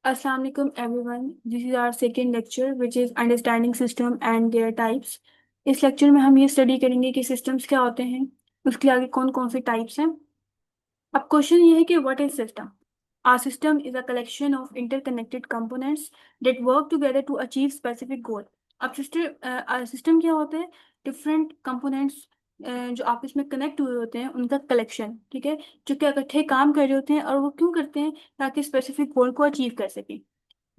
Assalamu alaikum everyone. This is our second lecture which is understanding system and their types. इस lecture में हम ये study करेंगे कि सिस्टम्स क्या होते हैं, उसके आगे कौन कौन से टाइप्स हैं। अब क्वेश्चन ये है कि what is system. A system is a collection of interconnected components that work together to achieve specific goal. अब सिस्टम क्या होता है? डिफरेंट कंपोनेंट्स जो आपस में कनेक्ट हुए होते हैं उनका कलेक्शन, ठीक है, जो कि इकट्ठे काम कर रहे होते हैं और वो क्यों करते हैं? ताकि स्पेसिफिक गोल को अचीव कर सकें।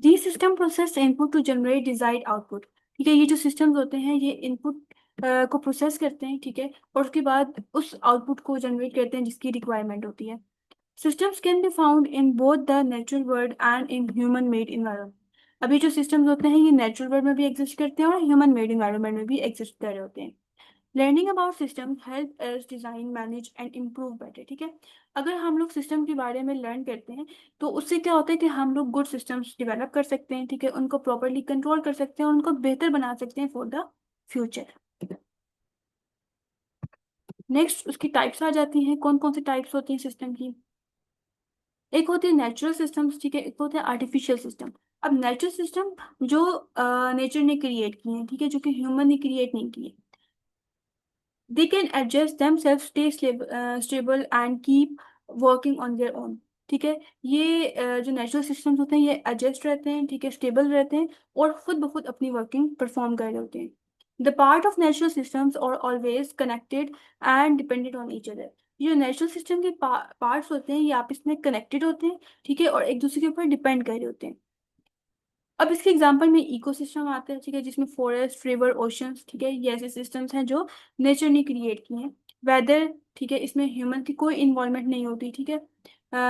The system process input to generate desired output. ठीक है, ये जो सिस्टम्स होते हैं ये इनपुट को प्रोसेस करते हैं, ठीक है, और उसके बाद उस आउटपुट को जनरेट करते हैं जिसकी रिक्वायरमेंट होती है। Systems can be found in both the natural world and in human made environment. अभी जो सिस्टम्स होते हैं ये नेचुरल वर्ल्ड में भी एग्जिस्ट करते हैं और ह्यूमन मेड इन्वायरमेंट में भी एग्जिस्ट कर रहे होते हैं। Learning about system help us design manage and improve better. ठीक है, अगर हम लोग सिस्टम के बारे में लर्न करते हैं तो उससे क्या होता है कि हम लोग गुड सिस्टम्स डेवलप कर सकते हैं, ठीक है, उनको प्रॉपरली कंट्रोल कर सकते हैं और उनको बेहतर बना सकते हैं फॉर द फ्यूचर। नेक्स्ट उसकी टाइप्स आ जाती हैं। कौन कौन सी टाइप्स होती हैं सिस्टम की? एक होती है नेचुरल सिस्टम्स, ठीक है, एक होते हैं आर्टिफिशियल सिस्टम। अब नेचुरल सिस्टम जो नेचर ने क्रिएट किए हैं, ठीक है, जो कि ह्यूमन ने क्रिएट नहीं किए। They can adjust themselves, stay stable and keep working on their own। ठीक है, ये जो नेचुरल सिस्टम्स होते हैं ये एडजस्ट रहते हैं, ठीक है, स्टेबल रहते हैं और खुद ब खुद अपनी वर्किंग परफॉर्म कर रहे होते हैं। The part of natural systems are always connected and dependent on each other. ये जो नेचुरल सिस्टम के पार्ट्स होते हैं ये आपस में कनेक्टेड होते हैं, ठीक है, और एक दूसरे के ऊपर डिपेंड कर रहे होते हैं। अब इसके एग्जांपल में इकोसिस्टम आते हैं, ठीक है, जिसमें फॉरेस्ट, रिवर, ओशंस, ठीक है, ये ऐसे सिस्टम्स हैं जो नेचर ने क्रिएट किए हैं। वेदर, ठीक है, इसमें ह्यूमन की कोई इन्वॉल्वमेंट नहीं होती, ठीक है,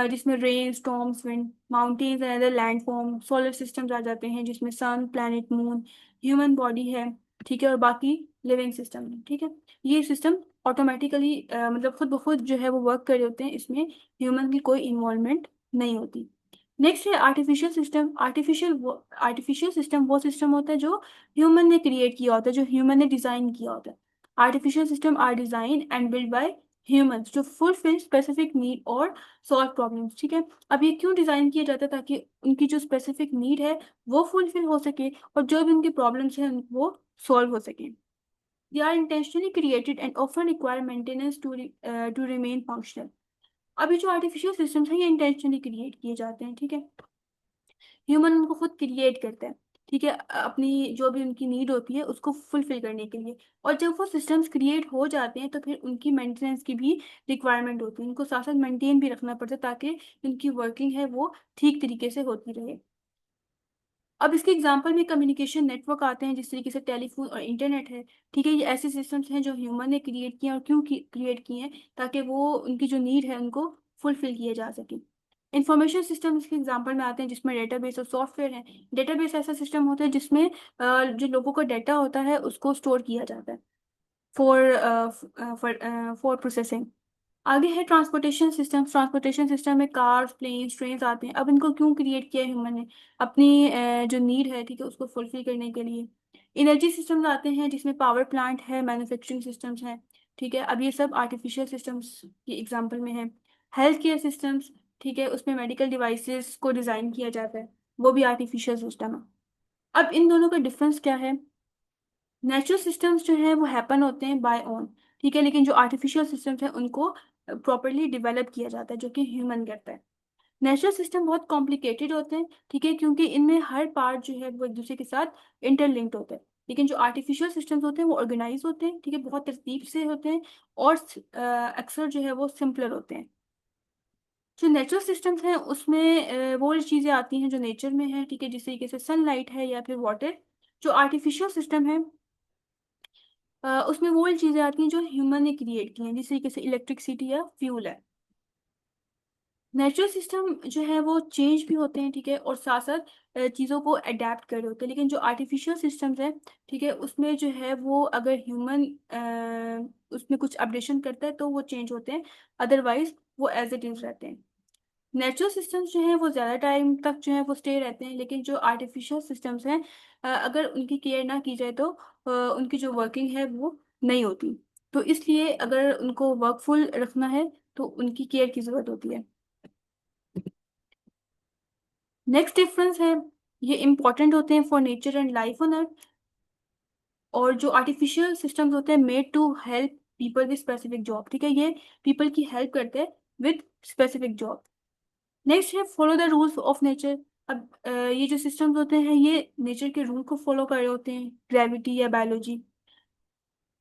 जिसमें rain, storms, wind, mountains and other landform. Solar systems आ जाते हैं जिसमें sun, planet, moon, human body है, ठीक है, और बाकी लिविंग सिस्टम है। ठीक है, ये सिस्टम ऑटोमेटिकली मतलब खुद ब खुद जो है वो वर्क कर रहे होते हैं, इसमें ह्यूमन की कोई इन्वॉल्वमेंट नहीं होती। नेक्स्ट है आर्टिफिशियल सिस्टम। आर्टिफिशियल सिस्टम वो सिस्टम होता है जो ह्यूमन ने क्रिएट किया होता है, जो ह्यूमन ने डिजाइन किया होता है। Artificial system are design and build by humans जो फुलफिल स्पेसिफिक नीड और सॉल्व प्रॉब्लम्स। ठीक है, अब ये क्यों डिजाइन किया जाता है? ताकि उनकी जो स्पेसिफिक नीड है वो फुलफिल हो सके और जो भी उनकी प्रॉब्लम्स हैं वो सॉल्व हो सके। They are intentionally created and often require maintenance to remain functional. अभी जो आर्टिफिशियल सिस्टम्स हैं ये इंटेंशनली क्रिएट किए जाते हैं, ठीक है, ह्यूमन उनको खुद क्रिएट करता है, ठीक है, अपनी जो भी उनकी नीड होती है उसको फुलफिल करने के लिए। और जब वो सिस्टम्स क्रिएट हो जाते हैं तो फिर उनकी मेंटेनेंस की भी रिक्वायरमेंट होती है, उनको साथ साथ मेंटेन भी रखना पड़ता है ताकि उनकी वर्किंग है वो ठीक तरीके से होती रहे। अब इसके एग्जांपल में कम्युनिकेशन नेटवर्क आते हैं जिस तरीके से टेलीफोन और इंटरनेट है, ठीक है, ये ऐसे सिस्टम्स हैं जो ह्यूमन ने क्रिएट किए हैं। और क्यों क्रिएट किए हैं? ताकि वो उनकी जो नीड है उनको फुलफिल किए जा सके। इंफॉर्मेशन सिस्टम इसके एग्जांपल में आते हैं जिसमें डेटाबेस और सॉफ्टवेयर है। डेटाबेस ऐसा सिस्टम होता है जिसमें जो लोगों का डाटा होता है उसको स्टोर किया जाता है फॉर प्रोसेसिंग। आगे है ट्रांसपोर्टेशन सिस्टम। ट्रांसपोर्टेशन सिस्टम में कार्स, प्लेन्स, ट्रेन्स आते हैं। अब इनको क्यों क्रिएट किया है ह्यूमन ने? अपनी जो नीड है, ठीक है, उसको फुलफिल करने के लिए। एनर्जी सिस्टम्स आते हैं जिसमें पावर प्लांट है, मैन्युफैक्चरिंग सिस्टम्स हैं, ठीक है, अब ये सब आर्टिफिशियल सिस्टम्स के एग्जांपल में है। हेल्थ केयर सिस्टम्स, ठीक है, उसमें मेडिकल डिवाइसेस को डिज़ाइन किया जाता है, वो भी आर्टिफिशियल सिस्टम है। अब इन दोनों का डिफरेंस क्या है? नेचुरल सिस्टम्स जो है वो हैपन होते हैं बाय ओन, ठीक है, लेकिन जो आर्टिफिशियल सिस्टम्स हैं उनको प्रॉपरली डेवलप किया जाता है जो कि ह्यूमन करता है। नेचुरल सिस्टम बहुत कॉम्प्लिकेटेड होते हैं, ठीक है, क्योंकि इनमें हर पार्ट जो है वो एक दूसरे के साथ इंटरलिंक्ड होते हैं। लेकिन जो आर्टिफिशियल सिस्टम्स होते हैं वो ऑर्गेनाइज होते हैं, ठीक है, बहुत तरतीब से होते हैं और अक्सर जो है वो सिंपलर होते हैं। जो नेचुरल सिस्टम्स हैं उसमें वो चीज़ें आती हैं जो नेचर में है, ठीक है, जिस तरीके से सनलाइट है या फिर वाटर। जो आर्टिफिशियल सिस्टम है उसमें वो वाली चीजें आती हैं जो ह्यूमन ने क्रिएट की हैं, जिस तरीके से इलेक्ट्रिसिटी या फ्यूल है। नेचुरल सिस्टम जो है वो चेंज भी होते हैं, ठीक है, और साथ साथ चीज़ों को अडेप्ट कर रहे होते हैं। लेकिन जो आर्टिफिशियल सिस्टम्स है, ठीक है, उसमें जो है वो अगर ह्यूमन उसमें कुछ अपडेशन करता है तो वो चेंज होते हैं, अदरवाइज वो एज इट इज रहते हैं। नेचुरल सिस्टम्स जो हैं वो ज़्यादा टाइम तक जो है वो स्टे रहते हैं, लेकिन जो आर्टिफिशियल सिस्टम्स हैं अगर उनकी केयर ना की जाए तो उनकी जो वर्किंग है वो नहीं होती। तो इसलिए अगर उनको वर्कफुल रखना है तो उनकी केयर की ज़रूरत होती है। नेक्स्ट डिफरेंस है, ये इंपॉर्टेंट होते हैं for nature and life on earth. और जो आर्टिफिशियल सिस्टम्स होते हैं made to help people with specific job, ठीक है, ये पीपल की हेल्प करते हैं विद स्पेसिफिक जॉब। नेक्स्ट है follow the rules of nature. अब ये जो सिस्टम्स होते हैं ये नेचर के रूल को फॉलो कर रहे होते हैं, ग्रेविटी या बायोलॉजी।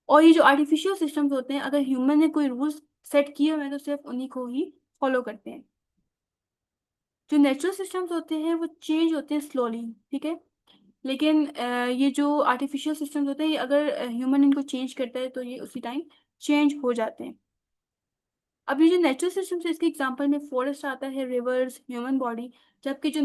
और ये जो आर्टिफिशियल सिस्टम्स होते हैं, अगर ह्यूमन ने कोई रूल्स सेट किए हुए हैं तो सिर्फ उन्हीं को ही फॉलो करते हैं। जो नेचुरल सिस्टम्स होते हैं वो चेंज होते हैं स्लोली, ठीक है, लेकिन ये जो आर्टिफिशियल सिस्टम्स होते हैं ये अगर ह्यूमन इनको चेंज करता है तो ये उसी टाइम चेंज हो जाते हैं। अब ये जो नेचुरल सिस्टम्स है इसके एग्जांपल में फॉरेस्ट आता है, रिवर्स, ह्यूमन बॉडी। जबकि जो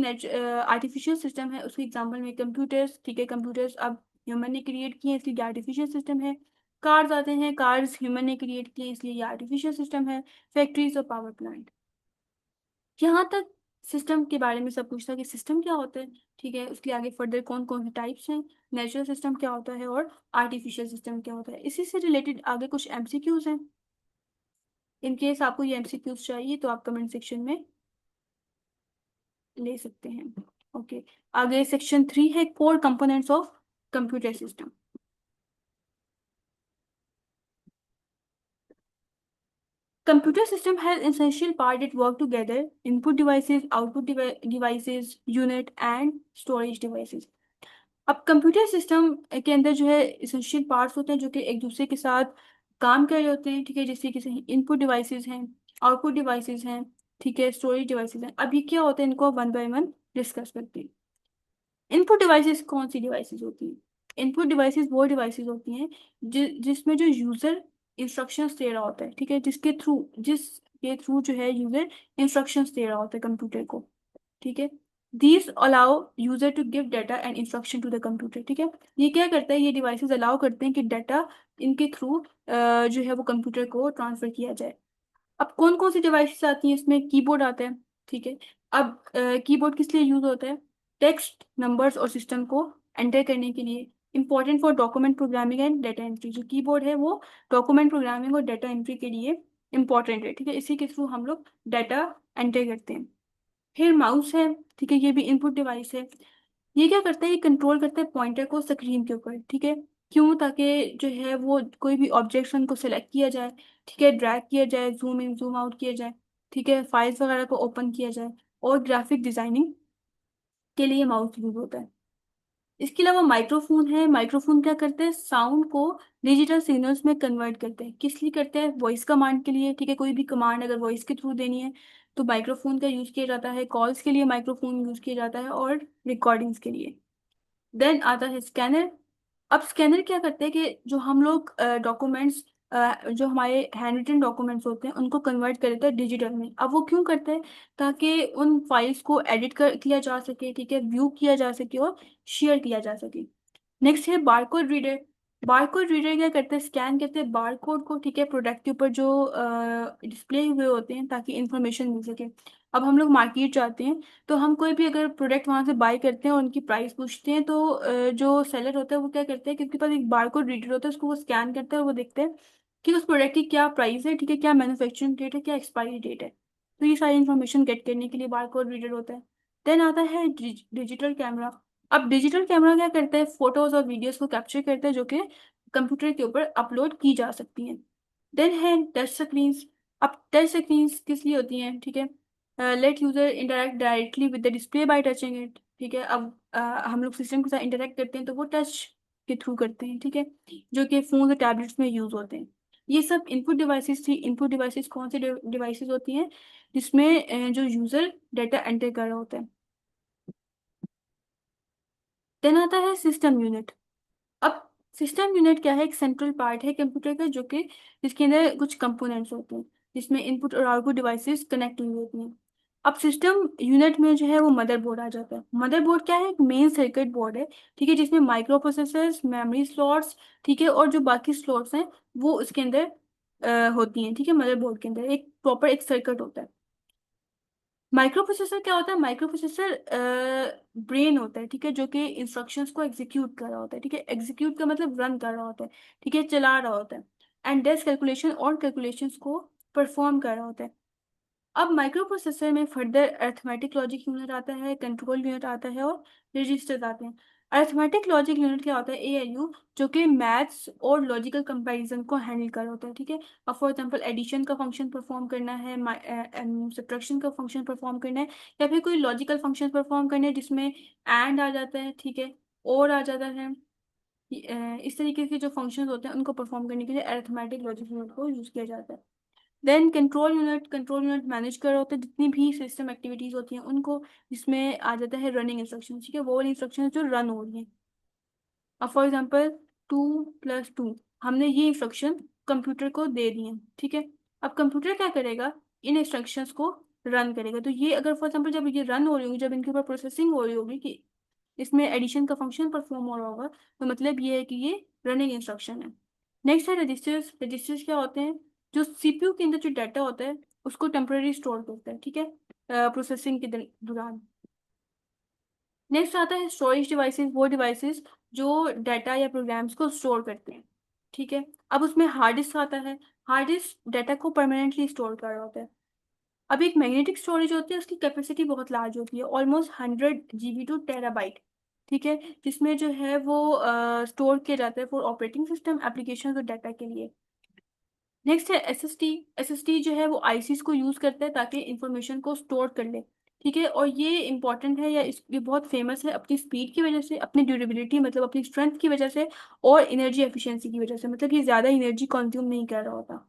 आर्टिफिशियल सिस्टम है उसके एग्जांपल में कंप्यूटर्स, ठीक है, कंप्यूटर्स अब ह्यूमन ने क्रिएट किए हैं इसलिए आर्टिफिशियल सिस्टम है। कार्स आते हैं, कार्स ह्यूमन ने क्रिएट किए हैं इसलिए ये आर्टिफिशियल सिस्टम है। फैक्ट्रीज और पावर प्लांट। यहाँ तक सिस्टम के बारे में सब कुछ था कि सिस्टम क्या होता है, ठीक है, उसके आगे फर्दर कौन कौन से टाइप्स हैं, नेचुरल सिस्टम क्या होता है और आर्टिफिशियल सिस्टम क्या होता है। इसी से रिलेटेड आगे कुछ एमसीक्यूज हैं। इन केस आपको ये एमसीक्यूज चाहिए तो आप कमेंट सेक्शन में ले सकते हैं। ओके, आगे सेक्शन 3 है core components of computer system. Computer system has essential part that work together: input devices, output devices, unit and storage devices. अब कंप्यूटर सिस्टम के अंदर जो है इसेंशियल पार्ट्स होते हैं जो कि एक दूसरे के साथ काम कर रहे होते हैं, ठीक है, जैसे कि इनपुट डिवाइसेस हैं, आउटपुट डिवाइसेस हैं, ठीक है, स्टोरेज डिवाइसेस हैं। अब ये क्या होता है इनको वन बाय वन डिस्कस करते हैं। इनपुट डिवाइसेस कौन सी डिवाइसेस होती हैं? इनपुट डिवाइसेस वो डिवाइसेस होती हैं जिसमें जो यूजर इंस्ट्रक्शंस दे रहा होता है, ठीक है, जिसके थ्रू जो है यूजर इंस्ट्रक्शंस दे रहा होता है कंप्यूटर को, ठीक है। These allow user to give data and instruction to the computer, ठीक है। ये क्या करता है, ये डिवाइसेस अलाउ करते हैं कि डाटा इनके थ्रू जो है वो कंप्यूटर को ट्रांसफर किया जाए। अब कौन कौन सी डिवाइसेस आती हैं इसमें? कीबोर्ड आता है, ठीक है। अब कीबोर्ड किस लिए यूज होता है? टेक्स्ट, नंबर्स और सिस्टम को एंटर करने के लिए। Important for document programming and data entry. जो कीबोर्ड है वो डॉक्यूमेंट प्रोग्रामिंग और डाटा एंट्री के लिए इंपॉर्टेंट है, ठीक है, इसी के थ्रू हम लोग डाटा एंटर करते हैं। फिर माउस है, ठीक है, ये भी इनपुट डिवाइस है। ये क्या करता है, ये कंट्रोल करता है पॉइंटर को स्क्रीन के ऊपर, ठीक है। क्यों? ताकि जो है वो कोई भी ऑब्जेक्शन को सिलेक्ट किया जाए, ठीक है, ड्रैग किया जाए, जूम इन जूम आउट किया जाए, ठीक है, फाइल्स वगैरह को ओपन किया जाए। और ग्राफिक डिजाइनिंग के लिए माउस यूज होता है। इसके अलावा माइक्रोफोन है। माइक्रोफोन क्या करते हैं, साउंड को डिजिटल सिग्नल्स में कन्वर्ट करते हैं। किस लिए करते हैं? वॉइस कमांड के लिए, ठीक है, कोई भी कमांड अगर वॉइस के थ्रू देनी है तो माइक्रोफोन का यूज किया जाता है। कॉल्स के लिए माइक्रोफोन यूज किया जाता है और रिकॉर्डिंग्स के लिए। देन आता है स्कैनर। अब स्कैनर क्या करते हैं कि जो हम लोग डॉक्यूमेंट्स, जो हमारे हैंड रिटन डॉक्यूमेंट्स होते हैं उनको कन्वर्ट कर देते हैं डिजिटल में। अब वो क्यों करते हैं? ताकि उन फाइल्स को एडिट कर किया जा सके, ठीक है, व्यू किया जा सके और शेयर किया जा सके। नेक्स्ट है बारकोड रीडर। बारकोड रीडर क्या करते हैं, स्कैन करते हैं बारकोड को, ठीक है, प्रोडक्ट के ऊपर जो डिस्प्ले हुए होते हैं ताकि इंफॉर्मेशन मिल सके। अब हम लोग मार्केट जाते हैं तो हम कोई भी अगर प्रोडक्ट वहां से बाय करते हैं और उनकी प्राइस पूछते हैं तो जो सेलर होता है वो क्या करते हैं, क्योंकि पास एक बारकोड रीडर होता है, उसको वो स्कैन करते हैं और वो देखते हैं कि उस प्रोडक्ट की क्या प्राइस है, ठीक है, क्या मैन्युफैक्चरिंग डेट है, क्या एक्सपायरी डेट है। तो ये सारी इन्फॉर्मेशन गेट करने के लिए बारकोड रीडर होता है। देन आता है डिजिटल कैमरा। अब डिजिटल कैमरा क्या करता है, फोटोज और वीडियोस को कैप्चर करता है जो कि कंप्यूटर के ऊपर अपलोड की जा सकती हैं। देन है टच स्क्रीन्स। अब टच स्क्रीन्स किस लिए होती हैं, ठीक है, let user interact directly with the display by touching it, ठीक है। अब हम लोग सिस्टम के साथ इंटरेक्ट करते हैं तो वो टच के थ्रू करते हैं, ठीक है, जो कि फोन और टैबलेट्स में यूज होते हैं। ये सब इनपुट डिवाइसेस थी। इनपुट डिवाइसेस कौन सी डिवाइसेस होती हैं? जिसमें जो यूजर डाटा एंटर कर रहा होता है। देन आता है सिस्टम यूनिट। अब सिस्टम यूनिट क्या है, एक सेंट्रल पार्ट है कंप्यूटर का जो कि जिसके अंदर कुछ कंपोनेंट्स होते हैं जिसमें इनपुट और आउटपुट डिवाइसेस कनेक्ट हुई होती हैं। अब सिस्टम यूनिट में जो है वो मदरबोर्ड आ जाता है। मदरबोर्ड क्या है, एक मेन सर्किट बोर्ड है, ठीक है, जिसमें माइक्रो प्रोसेसर्स, मेमोरी स्लॉट्स, ठीक है, और जो बाकी स्लॉट्स हैं वो उसके अंदर होती हैं, ठीक है। मदरबोर्ड के अंदर एक प्रॉपर एक सर्किट होता है। माइक्रो प्रोसेसर क्या होता है, माइक्रो प्रोसेसर ब्रेन होता है, ठीक है, जो कि इंस्ट्रक्शंस को एग्जीक्यूट कर रहा होता है, ठीक है, एग्जीक्यूट का मतलब रन कर रहा होता है, ठीक है, चला रहा होता है। एंड डेस्क कैलकुलेशन और कैलकुलेशंस को परफॉर्म कर रहा होता है। अब माइक्रो प्रोसेसर में फर्दर अरिथमेटिक लॉजिक यूनिट आता है, कंट्रोल यूनिट आता है और रजिस्टर्स आते हैं। अरिथमेटिक लॉजिक यूनिट क्या होता है, एएलयू, जो कि मैथ्स और लॉजिकल कंपैरिजन को हैंडल कर रहा होता है, ठीक है। अब फॉर एग्जांपल एडिशन का फंक्शन परफॉर्म करना है, सब्ट्रैक्शन का फंक्शन परफॉर्म करना है, या फिर कोई लॉजिकल फंक्शन परफॉर्म करना है जिसमें एंड आ जाता है, ठीक है, और आ जाता है। इस तरीके के जो फंक्शंस होते हैं उनको परफॉर्म करने के लिए अरिथमेटिक लॉजिक यूनिट को यूज किया जाता है। देन कंट्रोल यूनिट मैनेज कर रहा होता है जितनी भी सिस्टम एक्टिविटीज होती हैं उनको, जिसमें आ जाता है रनिंग इंस्ट्रक्शन, ठीक है, वो वाली इंस्ट्रक्शन जो रन हो रही हैं। अब फॉर एग्जांपल 2+2, हमने ये इंस्ट्रक्शन कंप्यूटर को दे दी है, ठीक है। अब कंप्यूटर क्या करेगा, इन इंस्ट्रक्शंस को रन करेगा। तो ये अगर फॉर एग्जांपल जब ये रन हो रही होगी, जब इनके ऊपर प्रोसेसिंग हो रही होगी कि इसमें एडिशन का फंक्शन परफॉर्म हो रहा होगा, तो मतलब ये है कि ये रनिंग इंस्ट्रक्शन है। नेक्स्ट है रजिस्टर्स। रजिस्टर्स क्या होते हैं, जो सीपीयू के अंदर जो डाटा होता है उसको टेम्पररी स्टोर करता है, ठीक है, प्रोसेसिंग के दौरान। नेक्स्ट आता है स्टोरेज डिवाइसेस, वो डिवाइसेस जो डाटा या प्रोग्राम्स को स्टोर करते हैं, ठीक है। अब उसमें हार्ड डिस्क आता है। हार्ड डिस्क डाटा को परमानेंटली स्टोर कर रहा होता है। अब एक मैग्नेटिक स्टोरेज होती है, उसकी कैपेसिटी बहुत लार्ज होती है, ऑलमोस्ट 100 GB to टेराबाइट, ठीक है, जिसमें जो है वो स्टोर किया जाता है फॉर ऑपरेटिंग सिस्टम, एप्लीकेशन और डाटा के लिए। नेक्स्ट है एसएसटी। एसएसटी जो है वो आईसीस को यूज करता है ताकि इंफॉर्मेशन को स्टोर कर ले, ठीक है। और ये इंपॉर्टेंट है, या ये बहुत फेमस है अपनी स्पीड की वजह से, अपनी ड्यूरेबिलिटी मतलब अपनी स्ट्रेंथ की वजह से, और एनर्जी एफिशिएंसी की वजह से, मतलब ये ज्यादा एनर्जी कंज्यूम नहीं कर रहा होता।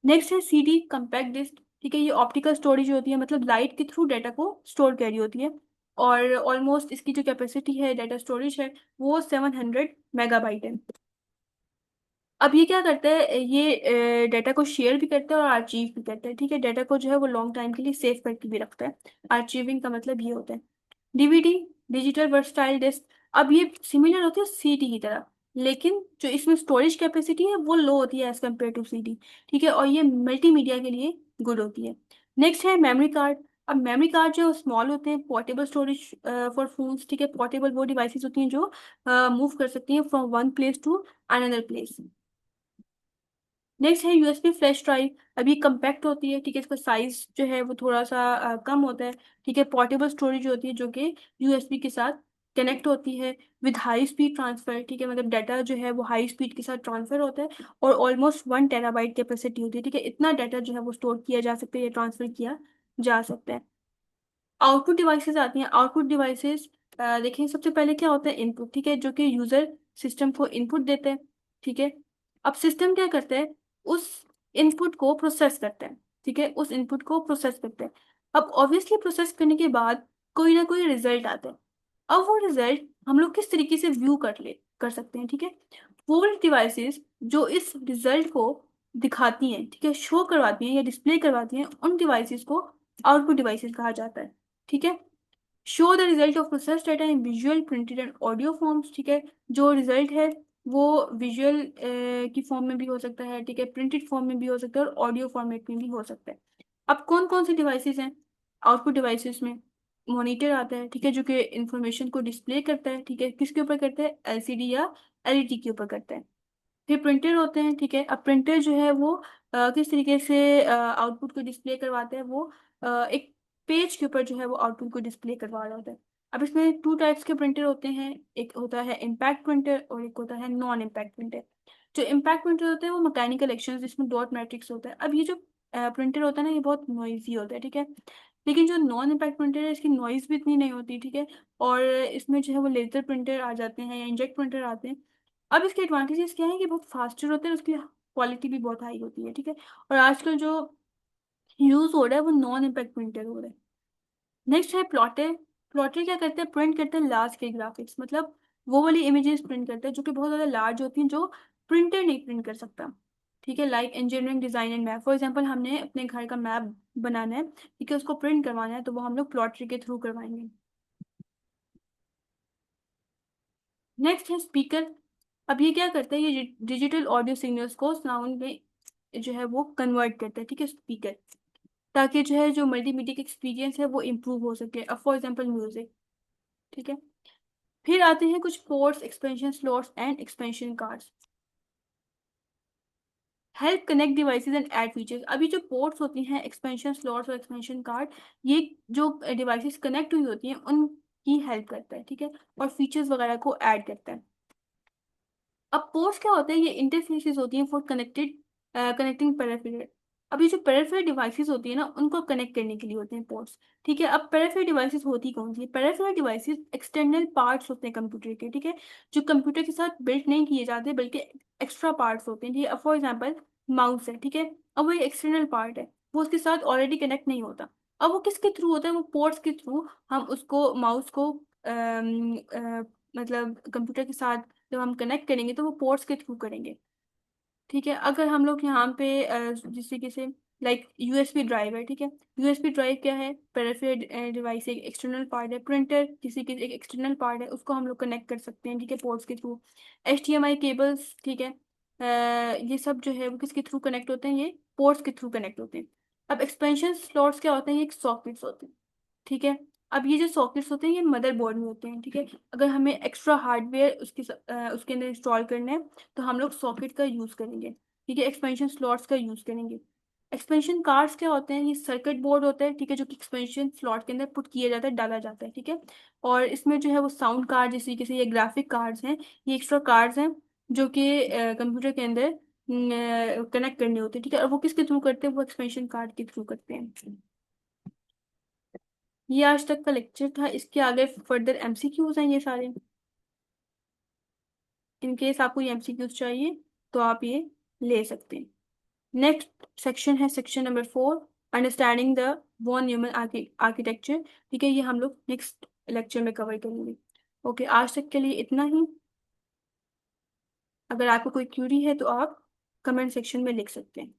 नेक्स्ट है सीडी कम्पैक्ट डिस्क, ठीक है, ये ऑप्टिकल स्टोरेज होती है, मतलब लाइट के थ्रू डाटा को स्टोर करी होती है। और ऑलमोस्ट इसकी जो कैपेसिटी है, डाटा स्टोरेज है, वो 700 MB है। अब ये क्या करता है, ये डाटा को शेयर भी करता है और आर्चीव भी करता है, ठीक है। डाटा को जो है वो लॉन्ग टाइम के लिए सेव करके भी रखता है। आर्चीविंग का मतलब ये होता है। DVD, digital versatile disc. अब ये सिमिलर होती है सीडी की तरह, लेकिन जो इसमें स्टोरेज कैपेसिटी है वो लो होती है एज कम्पेयर टू सीडी, ठीक है, और ये मल्टीमीडिया के लिए गुड होती है। नेक्स्ट है मेमोरी कार्ड। अब मेमोरी कार्ड जो स्मॉल होते हैं, पोर्टेबल स्टोरेज फॉर फोन्स, ठीक है, पोर्टेबल वो डिवाइसेस होती हैं जो मूव कर सकती हैं from one place to another place. Next है यूएसबी फ्लैश ड्राइव। अब ये कम्पैक्ट होती है, ठीक है, इसका साइज जो है वो थोड़ा सा कम होता है, ठीक है। पोर्टेबल स्टोरेज होती है जो कि यूएसबी के साथ कनेक्ट होती है विद हाई स्पीड ट्रांसफर, ठीक है, मतलब डाटा जो है वो हाई स्पीड के साथ ट्रांसफर होता है, और ऑलमोस्ट 1 टेराबाइट कैपेसिटी होती है, ठीक है, इतना डाटा जो है वो स्टोर किया जा सकता है या ट्रांसफर किया जा सकता है। आउटपुट डिवाइसेस आती हैं। आउटपुट डिवाइसेस देखिए, सबसे पहले क्या होता है, इनपुट, ठीक है, जो कि यूजर सिस्टम को इनपुट देते हैं, ठीक है। अब सिस्टम क्या करता है, उस इनपुट को प्रोसेस करता है, ठीक है, उस इनपुट को प्रोसेस करता है। अब ऑब्वियसली प्रोसेस करने के बाद कोई ना कोई रिजल्ट आता है। अब वो रिजल्ट हम लोग किस तरीके से व्यू कर सकते हैं, ठीक है। वो डिवाइसेस जो इस रिजल्ट को दिखाती हैं, ठीक है, शो करवाती हैं या डिस्प्ले करवाती हैं, उन डिवाइसेस को आउटपुट डिवाइसेस कहा जाता है, ठीक है। Show the result of process data in visual, printed and audio forms, ठीक है, जो रिजल्ट है वो विजुअल की फॉर्म में भी हो सकता है, ठीक है, प्रिंटेड फॉर्म में भी हो सकता है, और ऑडियो फॉर्मेट में भी हो सकता है। अब कौन कौन सी डिवाइसेस हैं आउटपुट डिवाइसेस में, मॉनिटर आता है, ठीक है, जो कि इंफॉर्मेशन को डिस्प्ले करता है, ठीक है, किसके ऊपर करता है, एलसीडी या एलईडी के ऊपर करता है। फिर प्रिंटर होते हैं, ठीक है। अब प्रिंटर जो है वो किस तरीके से आउटपुट को डिस्प्ले करवाते हैं, वो एक पेज के ऊपर जो है वो आउटपुट को डिस्प्ले करवा रहा होता है। अब इसमें टू टाइप्स के प्रिंटर होते हैं, एक होता है इम्पैक्ट प्रिंटर और एक होता है नॉन इम्पैक्ट प्रिंटर। जो इम्पैक्ट प्रिंटर होते हैं वो मैकेनिकल एक्शन जिसमें डॉट मैट्रिक्स होता है। अब ये जो प्रिंटर होता है ना, ये बहुत नॉइजी होता है, ठीक है, लेकिन जो नॉन इम्पैक्ट प्रिंटर है इसकी नॉइज भी इतनी नहीं होती, ठीक है। और इसमें जो है वो लेजर प्रिंटर आ जाते हैं या इंजेक्ट प्रिंटर आते हैं। अब इसके एडवांटेजेस क्या है कि बहुत फास्टर होते हैं, उसकी क्वालिटी भी बहुत हाई होती है, ठीक है। और आजकल जो यूज हो रहा है वो नॉन इम्पैक्ट प्रिंटर हो रहा है। नेक्स्ट है प्लॉटर। प्लॉटर क्या करते हैं, प्रिंट करते हैं लार्ज स्केल ग्राफिक्स, मतलब वो वाली इमेजेस प्रिंट करते हैं जो कि बहुत ज़्यादा लार्ज होती हैं, जो प्रिंटर नहीं प्रिंट कर सकता, ठीक है। Like engineering design and map, for example हमने अपने घर का मैप बनाना है, ठीक है, उसको प्रिंट करवाना है, तो वो हम लोग प्लॉटर के थ्रू करवाएंगे। नेक्स्ट है स्पीकर। अब ये क्या करता है, ये डिजिटल ऑडियो सिग्नल्स को साउंड में जो है वो कन्वर्ट करता है, ठीक है, स्पीकर, ताकि जो है जो मल्टीमीडिया का एक्सपीरियंस है वो इम्प्रूव हो सके। अब फॉर एग्जांपल म्यूजिक, ठीक है। फिर आते हैं कुछ ports, expansion slots and expansion cards. Help connect devices and add features. अभी जो पोर्ट्स होती हैं, एक्सपेंशन स्लॉट्स और एक्सपेंशन कार्ड, ये जो डिवाइसेस कनेक्ट हुई होती हैं उनकी हेल्प करता है, ठीक है, और फीचर्स वगैरह को ऐड करता है। अब पोर्ट्स क्या होते हैं, ये इंटरफेसेस होती हैं फॉर कनेक्टिंग पेरिफेरल। अब ये जो पेरिफेरल डिवाइसेस होती है ना, उनको कनेक्ट करने के लिए होते हैं पोर्ट्स, ठीक है। अब पेरिफेरल डिवाइसेस होती कौन सी है? पेरिफेरल डिवाइसेस एक्सटर्नल पार्ट्स होते हैं कंप्यूटर के, ठीक है, जो कंप्यूटर के साथ बिल्ड नहीं किए जाते बल्कि एक्स्ट्रा पार्ट्स होते हैं, ठीक है। अब फॉर एग्जाम्पल माउस है, ठीक है, अब वो एक एक्सटर्नल पार्ट है, वो उसके साथ ऑलरेडी कनेक्ट नहीं होता। अब वो किसके थ्रू होता है? वो पोर्ट्स के थ्रू हम उसको माउस को मतलब कंप्यूटर के साथ जब हम कनेक्ट करेंगे तो वो पोर्ट्स के थ्रू करेंगे, ठीक है। अगर हम लोग यहाँ पे जिस तरीके से लाइक यूएसबी ड्राइव है, ठीक है, यूएसबी ड्राइव क्या है? पेरिफेरल डिवाइस, एक एक्सटर्नल पार्ट है। प्रिंटर किसी की एक एक्सटर्नल पार्ट है, उसको हम लोग कनेक्ट कर सकते हैं, ठीक है, पोर्ट्स के थ्रू। एचडीएमआई केबल्स, ठीक है, ये सब जो है वो किसके थ्रू कनेक्ट होते हैं? ये पोर्ट्स के थ्रू कनेक्ट होते हैं। अब एक्सपेंशन स्लॉट्स क्या होते हैं? ये सॉकेट्स होते हैं, ठीक है। अब ये जो सॉकेट्स होते हैं ये मदरबोर्ड में होते हैं, ठीक है। अगर हमें एक्स्ट्रा हार्डवेयर उसके अंदर इंस्टॉल करना है तो हम लोग सॉकेट का यूज़ करेंगे, ठीक है, एक्सपेंशन स्लॉट्स का यूज़ करेंगे। एक्सपेंशन कार्ड्स क्या होते हैं? ये सर्किट बोर्ड होता है, ठीक है, जो कि एक्सपेंशन स्लॉट के अंदर पुट किया जाता है, डाला जाता है, ठीक है। और इसमें जो है वो साउंड कार्ड, जिस तरीके से ये ग्राफिक कार्ड्स हैं, ये एक्स्ट्रा कार्ड्स हैं जो कि कंप्यूटर के अंदर कनेक्ट करने होते हैं, ठीक है। और वो किसके थ्रू करते हैं? वो एक्सपेंशन कार्ड के थ्रू करते हैं। ये आज तक का लेक्चर था, इसके आगे फर्दर एमसीक्यूज हैं ये सारे। इन केस आपको ये एमसीक्यूज चाहिए तो आप ये ले सकते हैं। नेक्स्ट सेक्शन है section number 4, understanding the von Neumann architecture, ठीक है, ये हम लोग नेक्स्ट लेक्चर में कवर करेंगे। ओके, आज तक के लिए इतना ही। अगर आपको कोई क्यूरी है तो आप कमेंट सेक्शन में लिख सकते हैं।